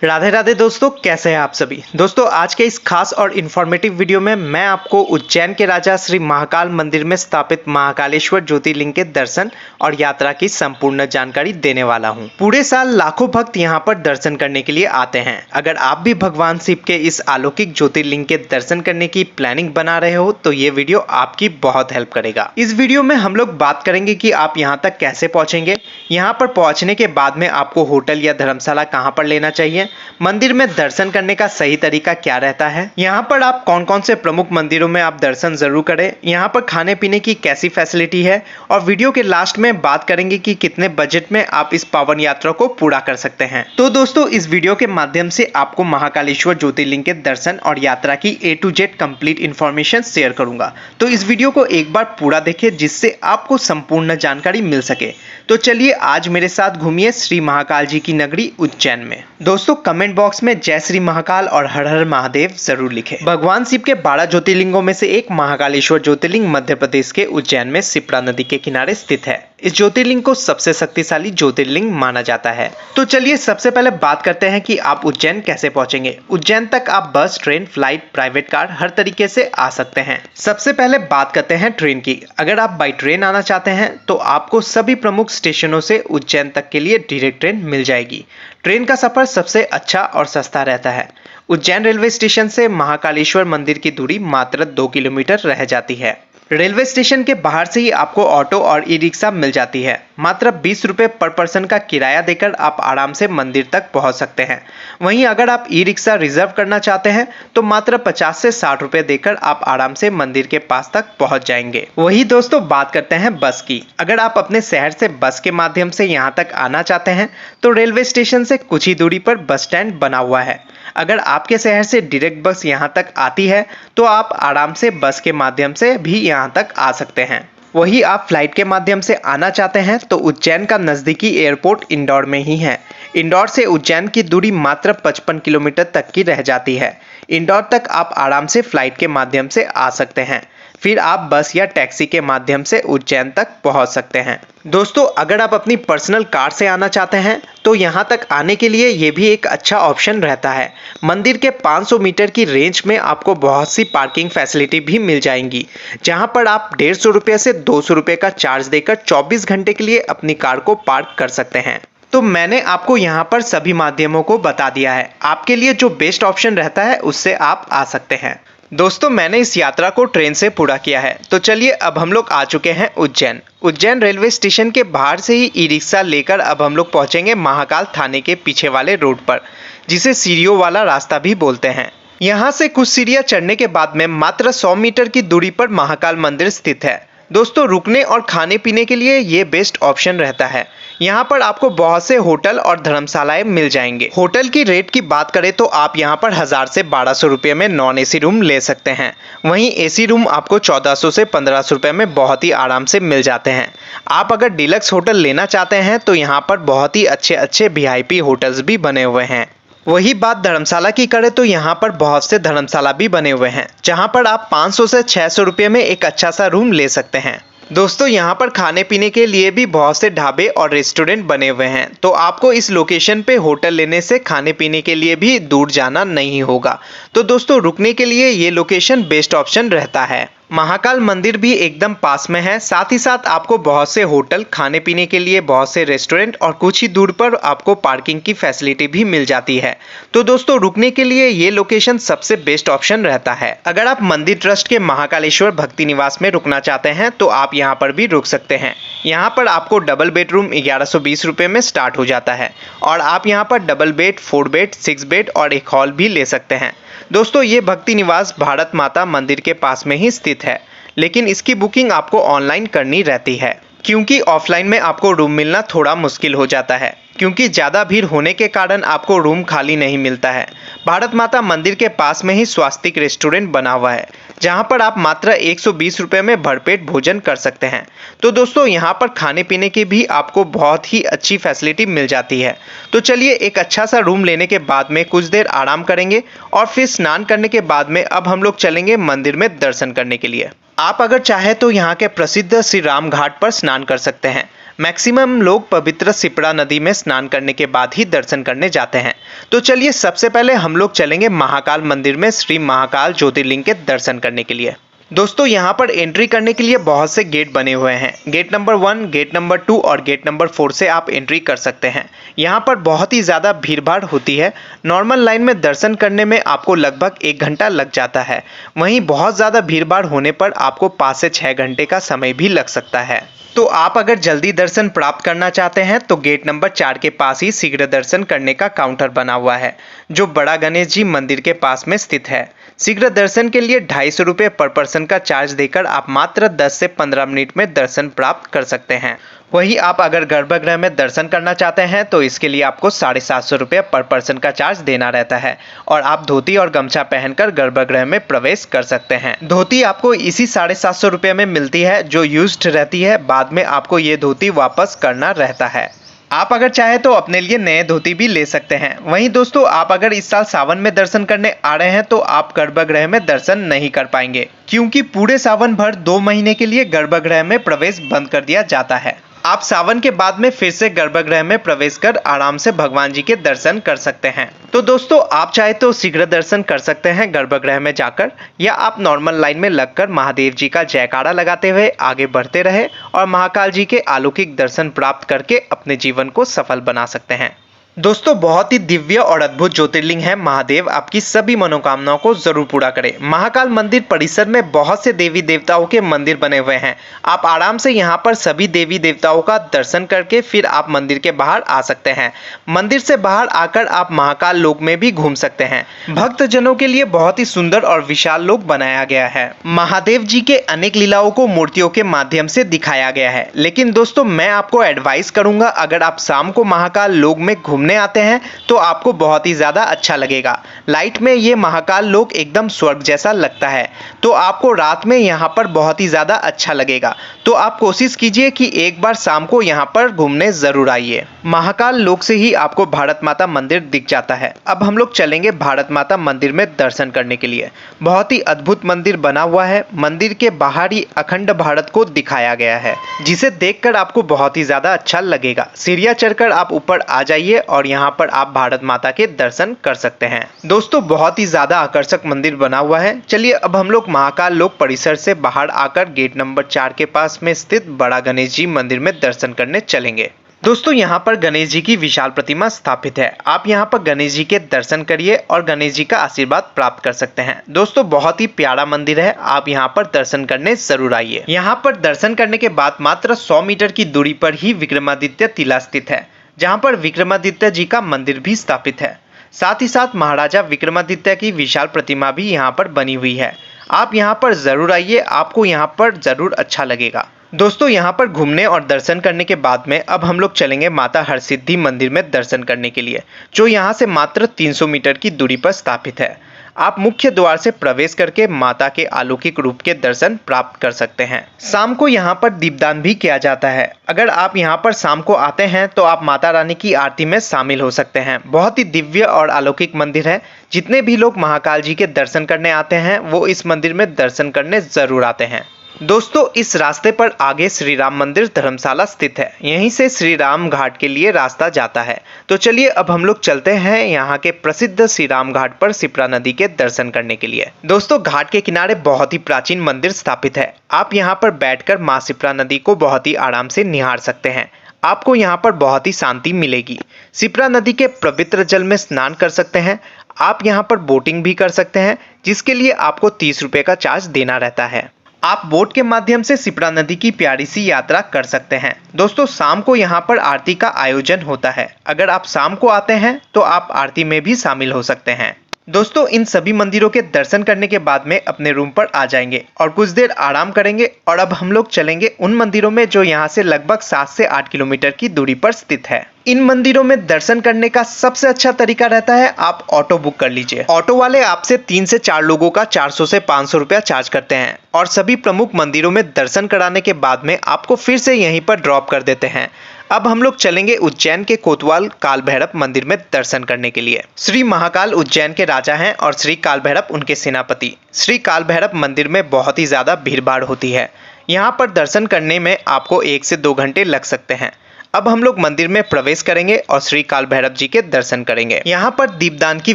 राधे राधे दोस्तों, कैसे हैं आप सभी। दोस्तों आज के इस खास और इन्फॉर्मेटिव वीडियो में मैं आपको उज्जैन के राजा श्री महाकाल मंदिर में स्थापित महाकालेश्वर ज्योतिर्लिंग के दर्शन और यात्रा की संपूर्ण जानकारी देने वाला हूं। पूरे साल लाखों भक्त यहां पर दर्शन करने के लिए आते हैं। अगर आप भी भगवान शिव के इस अलौकिक ज्योतिर्लिंग के दर्शन करने की प्लानिंग बना रहे हो तो ये वीडियो आपकी बहुत हेल्प करेगा। इस वीडियो में हम लोग बात करेंगे कि आप यहाँ तक कैसे पहुंचेंगे, यहाँ पर पहुंचने के बाद में आपको होटल या धर्मशाला कहाँ पर लेना चाहिए, मंदिर में दर्शन करने का सही तरीका क्या रहता है, यहाँ पर आप कौन कौन से प्रमुख मंदिरों में आप दर्शन जरूर करें, यहाँ पर खाने पीने की कैसी फैसिलिटी है और वीडियो के लास्ट में बात करेंगे कि कितने बजट में आप इस पावन यात्रा को पूरा कर सकते हैं। तो दोस्तों इस वीडियो के माध्यम से आपको महाकालेश्वर ज्योतिर्लिंग के दर्शन और यात्रा की A to Z complete information share करूंगा। तो इस वीडियो को एक बार पूरा देखें जिससे आपको संपूर्ण जानकारी मिल सके। तो चलिए आज मेरे साथ घूमिए श्री महाकाल जी की नगरी उज्जैन में। दोस्तों कमेंट बॉक्स में जय श्री महाकाल और हर हर महादेव जरूर लिखें। भगवान शिव के 12 ज्योतिर्लिंगों में से एक महाकालेश्वर ज्योतिर्लिंग मध्य प्रदेश के उज्जैन में शिप्रा नदी के किनारे स्थित है। इस ज्योतिर्लिंग को सबसे शक्तिशाली ज्योतिर्लिंग माना जाता है। तो चलिए सबसे पहले बात करते हैं कि आप उज्जैन कैसे पहुंचेंगे। उज्जैन तक आप बस, ट्रेन, फ्लाइट, प्राइवेट कार हर तरीके से आ सकते हैं। सबसे पहले बात करते हैं ट्रेन की। अगर आप बाई ट्रेन आना चाहते हैं तो आपको सभी प्रमुख स्टेशनों से उज्जैन तक के लिए डायरेक्ट ट्रेन मिल जाएगी। ट्रेन का सफर सबसे अच्छा और सस्ता रहता है। उज्जैन रेलवे स्टेशन से महाकालेश्वर मंदिर की दूरी मात्र 2 किलोमीटर रह जाती है। रेलवे स्टेशन के बाहर से ही आपको ऑटो और ई रिक्शा मिल जाती है। मात्र 20 रुपये पर पर्सन का किराया देकर आप आराम से मंदिर तक पहुंच सकते हैं। वहीं अगर आप ई रिक्शा रिजर्व करना चाहते हैं तो मात्र 50 से 60 रुपये देकर आप आराम से मंदिर के पास तक पहुंच जाएंगे। वही दोस्तों बात करते हैं बस की। अगर आप अपने शहर से बस के माध्यम से यहां तक आना चाहते हैं तो रेलवे स्टेशन से कुछ ही दूरी पर बस स्टैंड बना हुआ है। अगर आपके शहर से डायरेक्ट बस यहां तक आती है तो आप आराम से बस के माध्यम से भी यहां तक आ सकते हैं। वही आप फ्लाइट के माध्यम से आना चाहते हैं तो उज्जैन का नज़दीकी एयरपोर्ट इंदौर में ही है। इंदौर से उज्जैन की दूरी मात्र 55 किलोमीटर तक की रह जाती है। इंदौर तक आप आराम से फ्लाइट के माध्यम से आ सकते हैं। फिर आप बस या टैक्सी के माध्यम से उज्जैन तक पहुंच सकते हैं। दोस्तों अगर आप अपनी पर्सनल कार से आना चाहते हैं तो यहां तक आने के लिए ये भी एक अच्छा ऑप्शन रहता है। मंदिर के 500 मीटर की रेंज में आपको बहुत सी पार्किंग फैसिलिटी भी मिल जाएंगी, जहां पर आप 150 रुपये से 200 रुपये का चार्ज देकर 24 घंटे के लिए अपनी कार को पार्क कर सकते हैं। तो मैंने आपको यहाँ पर सभी माध्यमों को बता दिया है। आपके लिए जो बेस्ट ऑप्शन रहता है उससे आप आ सकते हैं। दोस्तों मैंने इस यात्रा को ट्रेन से पूरा किया है। तो चलिए अब हम लोग आ चुके हैं उज्जैन। उज्जैन रेलवे स्टेशन के बाहर से ही ई रिक्शा लेकर अब हम लोग पहुंचेंगे महाकाल थाने के पीछे वाले रोड पर, जिसे सीढ़ियों वाला रास्ता भी बोलते हैं। यहाँ से कुछ सीढ़ियाँ चढ़ने के बाद में मात्र 100 मीटर की दूरी पर महाकाल मंदिर स्थित है। दोस्तों रुकने और खाने पीने के लिए ये बेस्ट ऑप्शन रहता है। यहाँ पर आपको बहुत से होटल और धर्मशालाएं मिल जाएंगे। होटल की रेट की बात करें तो आप यहाँ पर 1000 से 1200 रुपये में नॉन एसी रूम ले सकते हैं। वहीं एसी रूम आपको 1400 से 1500 रुपये में बहुत ही आराम से मिल जाते हैं। आप अगर डिलक्स होटल लेना चाहते हैं तो यहाँ पर बहुत ही अच्छे VIP होटल्स भी बने हुए हैं। वही बात धर्मशाला की करें तो यहाँ पर बहुत से धर्मशाला भी बने हुए हैं, जहाँ पर आप 500 से 600 रुपये में एक अच्छा सा रूम ले सकते हैं। दोस्तों यहाँ पर खाने पीने के लिए भी बहुत से ढाबे और रेस्टोरेंट बने हुए हैं, तो आपको इस लोकेशन पे होटल लेने से खाने पीने के लिए भी दूर जाना नहीं होगा। तो दोस्तों रुकने के लिए ये लोकेशन बेस्ट ऑप्शन रहता है। महाकाल मंदिर भी एकदम पास में है। साथ ही साथ आपको बहुत से होटल, खाने पीने के लिए बहुत से रेस्टोरेंट और कुछ ही दूर पर आपको पार्किंग की फैसिलिटी भी मिल जाती है। तो दोस्तों रुकने के लिए ये लोकेशन सबसे बेस्ट ऑप्शन रहता है। अगर आप मंदिर ट्रस्ट के महाकालेश्वर भक्ति निवास में रुकना चाहते हैं तो आप यहाँ पर भी रुक सकते हैं। यहाँ पर आपको डबल बेडरूम 1120 रुपये में स्टार्ट हो जाता है और आप यहाँ पर डबल बेड, 4 बेड, 6 बेड और एक हॉल भी ले सकते हैं। दोस्तों ये भक्ति निवास भारत माता मंदिर के पास में ही स्थित है, लेकिन इसकी बुकिंग आपको ऑनलाइन करनी रहती है, क्योंकि ऑफलाइन में आपको रूम मिलना थोड़ा मुश्किल हो जाता है, क्योंकि ज़्यादा भीड़ होने के कारण आपको रूम खाली नहीं मिलता है। भारत माता मंदिर के पास में ही स्वास्तिक रेस्टोरेंट बना हुआ है, जहां पर आप मात्र 120 रुपये में भरपेट भोजन कर सकते हैं। तो दोस्तों यहां पर खाने पीने की भी आपको बहुत ही अच्छी फैसिलिटी मिल जाती है। तो चलिए एक अच्छा सा रूम लेने के बाद में कुछ देर आराम करेंगे और फिर स्नान करने के बाद में अब हम लोग चलेंगे मंदिर में दर्शन करने के लिए। आप अगर चाहे तो यहाँ के प्रसिद्ध श्री राम घाट पर स्नान कर सकते हैं। मैक्सिमम लोग पवित्र शिप्रा नदी में स्नान करने के बाद ही दर्शन करने जाते हैं। तो चलिए सबसे पहले हम लोग चलेंगे महाकाल मंदिर में श्री महाकाल ज्योतिर्लिंग के दर्शन करने के लिए। दोस्तों यहाँ पर एंट्री करने के लिए बहुत से गेट बने हुए हैं। गेट नंबर 1, गेट नंबर 2 और गेट नंबर 4 से आप एंट्री कर सकते हैं। यहाँ पर बहुत ही ज़्यादा भीड़भाड़ होती है। नॉर्मल लाइन में दर्शन करने में आपको लगभग 1 घंटा लग जाता है। वहीं बहुत ज़्यादा भीड़भाड़ होने पर आपको 5 से 6 घंटे का समय भी लग सकता है। तो आप अगर जल्दी दर्शन प्राप्त करना चाहते हैं तो गेट नंबर 4 के पास ही शीघ्र दर्शन करने का काउंटर बना हुआ है, जो बड़ा गणेश जी मंदिर के पास में स्थित है। शीघ्र दर्शन के लिए 250 रुपये पर पर्सन का चार्ज देकर आप मात्र 10 से 15 मिनट में दर्शन प्राप्त कर सकते हैं। वहीं आप अगर गर्भगृह में दर्शन करना चाहते हैं तो इसके लिए आपको 750 रुपये पर पर्सन का चार्ज देना रहता है और आप धोती और गमछा पहनकर गर्भगृह में प्रवेश कर सकते हैं। धोती आपको इसी 750 रुपये में मिलती है जो यूज्ड रहती है। बाद में आपको ये धोती वापस करना रहता है। आप अगर चाहे तो अपने लिए नए धोती भी ले सकते हैं। वहीं दोस्तों आप अगर इस साल सावन में दर्शन करने आ रहे हैं तो आप गर्भगृह में दर्शन नहीं कर पाएंगे, क्योंकि पूरे सावन भर 2 महीने के लिए गर्भगृह में प्रवेश बंद कर दिया जाता है। आप सावन के बाद में फिर से गर्भगृह में प्रवेश कर आराम से भगवान जी के दर्शन कर सकते हैं। तो दोस्तों आप चाहे तो शीघ्र दर्शन कर सकते हैं गर्भगृह में जाकर, या आप नॉर्मल लाइन में लगकर महादेव जी का जयकारा लगाते हुए आगे बढ़ते रहे और महाकाल जी के अलौकिक दर्शन प्राप्त करके अपने जीवन को सफल बना सकते हैं। दोस्तों बहुत ही दिव्य और अद्भुत ज्योतिर्लिंग है। महादेव आपकी सभी मनोकामनाओं को जरूर पूरा करे। महाकाल मंदिर परिसर में बहुत से देवी देवताओं के मंदिर बने हुए हैं। आप आराम से यहाँ पर सभी देवी देवताओं का दर्शन करके फिर आप मंदिर के बाहर आ सकते हैं। मंदिर से बाहर आकर आप महाकाल लोक में भी घूम सकते हैं। भक्तजनों के लिए बहुत ही सुंदर और विशाल लोक बनाया गया है। महादेव जी के अनेक लीलाओं को मूर्तियों के माध्यम से दिखाया गया है। लेकिन दोस्तों मैं आपको एडवाइस करूंगा, अगर आप शाम को महाकाल लोक में घूमने आते हैं तो आपको बहुत ही ज्यादा अच्छा लगेगा। लाइट में ये महाकाल लोक एकदम स्वर्ग जैसा लगता है, तो आपको रात में यहाँ पर बहुत ही ज्यादा अच्छा लगेगा। तो आप कोशिश कीजिए कि एक बार शाम को यहाँ पर घूमने जरूर आइए। महाकाल लोक से ही आपको भारत माता मंदिर दिख जाता है। अब हम लोग चलेंगे भारत माता मंदिर में दर्शन करने के लिए। बहुत ही अद्भुत मंदिर बना हुआ है। मंदिर के बाहर ही अखंड भारत को दिखाया गया है, जिसे देखकर आपको बहुत ही ज्यादा अच्छा लगेगा। सीढ़ियां चढ़कर आप ऊपर आ जाइए और यहाँ पर आप भारत माता के दर्शन कर सकते हैं। दोस्तों बहुत ही ज्यादा आकर्षक मंदिर बना हुआ है। चलिए अब हम लोग महाकाल लोक परिसर से बाहर आकर गेट नंबर 4 के पास में स्थित बड़ा गणेश जी मंदिर में दर्शन करने चलेंगे। दोस्तों यहाँ पर गणेश जी की विशाल प्रतिमा स्थापित है। आप यहाँ पर गणेश जी के दर्शन करिए और गणेश जी का आशीर्वाद प्राप्त कर सकते हैं। दोस्तों बहुत ही प्यारा मंदिर है, आप यहाँ पर दर्शन करने जरूर आइए। यहाँ पर दर्शन करने के बाद मात्र 100 मीटर की दूरी पर ही विक्रमादित्य टीला स्थित है, जहाँ पर विक्रमादित्य जी का मंदिर भी स्थापित है। साथ ही साथ महाराजा विक्रमादित्य की विशाल प्रतिमा भी यहाँ पर बनी हुई है। आप यहाँ पर जरूर आइए, आपको यहाँ पर जरूर अच्छा लगेगा। दोस्तों यहाँ पर घूमने और दर्शन करने के बाद में अब हम लोग चलेंगे माता हरसिद्धि मंदिर में दर्शन करने के लिए, जो यहाँ से मात्र 300 मीटर की दूरी पर स्थापित है। आप मुख्य द्वार से प्रवेश करके माता के अलौकिक रूप के दर्शन प्राप्त कर सकते हैं। शाम को यहाँ पर दीपदान भी किया जाता है। अगर आप यहाँ पर शाम को आते हैं तो आप माता रानी की आरती में शामिल हो सकते हैं। बहुत ही दिव्य और अलौकिक मंदिर है। जितने भी लोग महाकाल जी के दर्शन करने आते हैं वो इस मंदिर में दर्शन करने जरूर आते हैं। दोस्तों इस रास्ते पर आगे श्री राम मंदिर धर्मशाला स्थित है। यहीं से श्री राम घाट के लिए रास्ता जाता है। तो चलिए अब हम लोग चलते हैं यहाँ के प्रसिद्ध श्री राम घाट पर शिप्रा नदी के दर्शन करने के लिए। दोस्तों घाट के किनारे बहुत ही प्राचीन मंदिर स्थापित है। आप यहाँ पर बैठकर माँ शिप्रा नदी को बहुत ही आराम से निहार सकते हैं। आपको यहाँ पर बहुत ही शांति मिलेगी। शिप्रा नदी के पवित्र जल में स्नान कर सकते हैं। आप यहाँ पर बोटिंग भी कर सकते हैं, जिसके लिए आपको 30 रुपये का चार्ज देना रहता है। आप बोट के माध्यम से शिप्रा नदी की प्यारी सी यात्रा कर सकते हैं। दोस्तों शाम को यहाँ पर आरती का आयोजन होता है। अगर आप शाम को आते हैं तो आप आरती में भी शामिल हो सकते हैं। दोस्तों इन सभी मंदिरों के दर्शन करने के बाद में अपने रूम पर आ जाएंगे और कुछ देर आराम करेंगे। और अब हम लोग चलेंगे उन मंदिरों में जो यहाँ से लगभग 7 से 8 किलोमीटर की दूरी पर स्थित है। इन मंदिरों में दर्शन करने का सबसे अच्छा तरीका रहता है आप ऑटो बुक कर लीजिए। ऑटो वाले आपसे 3 से 4 लोगों का 400 से 500 रुपया चार्ज करते हैं और सभी प्रमुख मंदिरों में दर्शन कराने के बाद में आपको फिर से यहीं पर ड्रॉप कर देते हैं। अब हम लोग चलेंगे उज्जैन के कोतवाल काल भैरव मंदिर में दर्शन करने के लिए। श्री महाकाल उज्जैन के राजा हैं और श्री काल भैरव उनके सेनापति। श्री काल भैरव मंदिर में बहुत ही ज्यादा भीड़ भाड़ होती है। यहाँ पर दर्शन करने में आपको 1 से 2 घंटे लग सकते हैं। अब हम लोग मंदिर में प्रवेश करेंगे और श्री काल भैरव जी के दर्शन करेंगे। यहाँ पर दीपदान की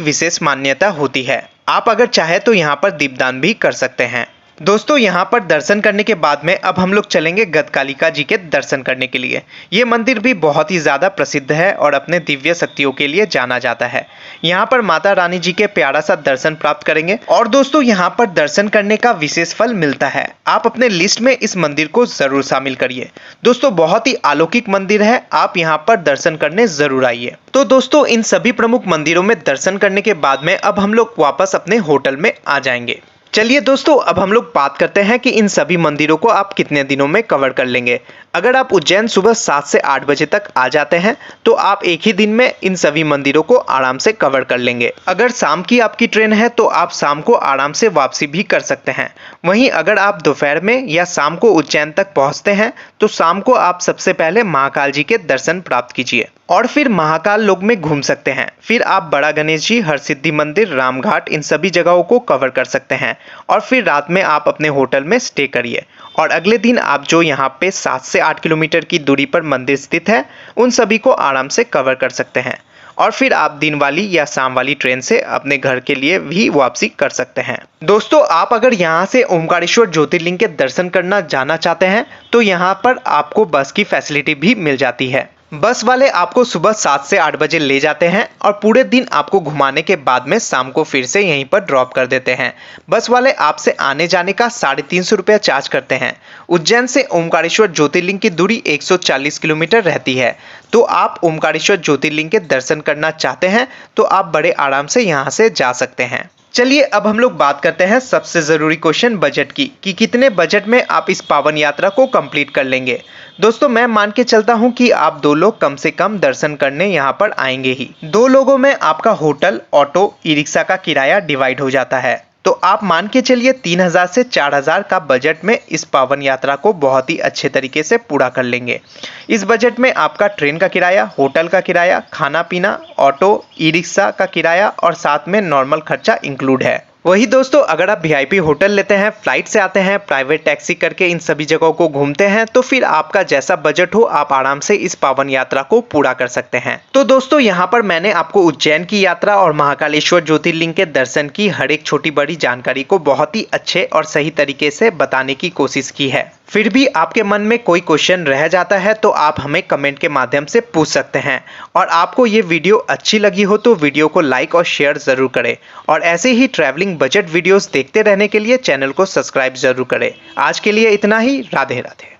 विशेष मान्यता होती है। आप अगर चाहे तो यहाँ पर दीपदान भी कर सकते हैं। दोस्तों यहाँ पर दर्शन करने के बाद में अब हम लोग चलेंगे गदकालिका जी के दर्शन करने के लिए। ये मंदिर भी बहुत ही ज़्यादा प्रसिद्ध है और अपने दिव्य शक्तियों के लिए जाना जाता है। यहाँ पर माता रानी जी के प्यारा सा दर्शन प्राप्त करेंगे और दोस्तों यहाँ पर दर्शन करने का विशेष फल मिलता है। आप अपने लिस्ट में इस मंदिर को जरूर शामिल करिए। दोस्तों बहुत ही अलौकिक मंदिर है, आप यहाँ पर दर्शन करने जरूर आइए। तो दोस्तों इन सभी प्रमुख मंदिरों में दर्शन करने के बाद में अब हम लोग वापस अपने होटल में आ जाएंगे। चलिए दोस्तों अब हम लोग बात करते हैं कि इन सभी मंदिरों को आप कितने दिनों में कवर कर लेंगे। अगर आप उज्जैन सुबह 7 से 8 बजे तक आ जाते हैं तो आप एक ही दिन में इन सभी मंदिरों को आराम से कवर कर लेंगे। अगर शाम की आपकी ट्रेन है तो आप शाम को आराम से वापसी भी कर सकते हैं। वहीं अगर आप दोपहर में या शाम को उज्जैन तक पहुंचते हैं तो शाम को आप सबसे पहले महाकाल जी के दर्शन प्राप्त कीजिए और फिर महाकाल लोक में घूम सकते हैं। फिर आप बड़ा गणेश जी, हरसिद्धि मंदिर, रामघाट इन सभी जगहों को कवर कर सकते हैं और फिर रात में आप अपने होटल में स्टे करिए और अगले दिन आप जो यहाँ पे 7 से 8 किलोमीटर की दूरी पर मंदिर स्थित है उन सभी को आराम से कवर कर सकते हैं और फिर आप दिन वाली या शाम वाली ट्रेन से अपने घर के लिए भी वापसी कर सकते हैं। दोस्तों आप अगर यहाँ से ओमकारेश्वर ज्योतिर्लिंग के दर्शन करना जाना चाहते हैं तो यहाँ पर आपको बस की फैसिलिटी भी मिल जाती है। बस वाले आपको सुबह 7 से 8 बजे ले जाते हैं और पूरे दिन आपको घुमाने के बाद में शाम को फिर से यहीं पर ड्रॉप कर देते हैं। बस वाले आपसे आने जाने का 350 रुपया चार्ज करते हैं। उज्जैन से ओमकारेश्वर ज्योतिर्लिंग की दूरी 140 किलोमीटर रहती है। तो आप ओमकारेश्वर ज्योतिर्लिंग के दर्शन करना चाहते हैं तो आप बड़े आराम से यहाँ से जा सकते हैं। चलिए अब हम लोग बात करते हैं सबसे ज़रूरी क्वेश्चन बजट की कि कितने बजट में आप इस पावन यात्रा को कंप्लीट कर लेंगे। दोस्तों मैं मान के चलता हूं कि आप 2 लोग कम से कम दर्शन करने यहां पर आएंगे ही। 2 लोगों में आपका होटल, ऑटो, ई रिक्शा का किराया डिवाइड हो जाता है। तो आप मान के चलिए 3000 से 4000 का बजट में इस पावन यात्रा को बहुत ही अच्छे तरीके से पूरा कर लेंगे। इस बजट में आपका ट्रेन का किराया, होटल का किराया, खाना पीना, ऑटो, ई रिक्शा का किराया और साथ में नॉर्मल खर्चा इंक्लूड है। वही दोस्तों अगर आप वीआईपी होटल लेते हैं, फ्लाइट से आते हैं, प्राइवेट टैक्सी करके इन सभी जगहों को घूमते हैं तो फिर आपका जैसा बजट हो आप आराम से इस पावन यात्रा को पूरा कर सकते हैं। तो दोस्तों यहाँ पर मैंने आपको उज्जैन की यात्रा और महाकालेश्वर ज्योतिर्लिंग के दर्शन की हर एक छोटी बड़ी जानकारी को बहुत ही अच्छे और सही तरीके से बताने की कोशिश की है। फिर भी आपके मन में कोई क्वेश्चन रह जाता है तो आप हमें कमेंट के माध्यम से पूछ सकते हैं और आपको ये वीडियो अच्छी लगी हो तो वीडियो को लाइक और शेयर ज़रूर करें और ऐसे ही ट्रैवलिंग बजट वीडियोस देखते रहने के लिए चैनल को सब्सक्राइब ज़रूर करें। आज के लिए इतना ही। राधे राधे।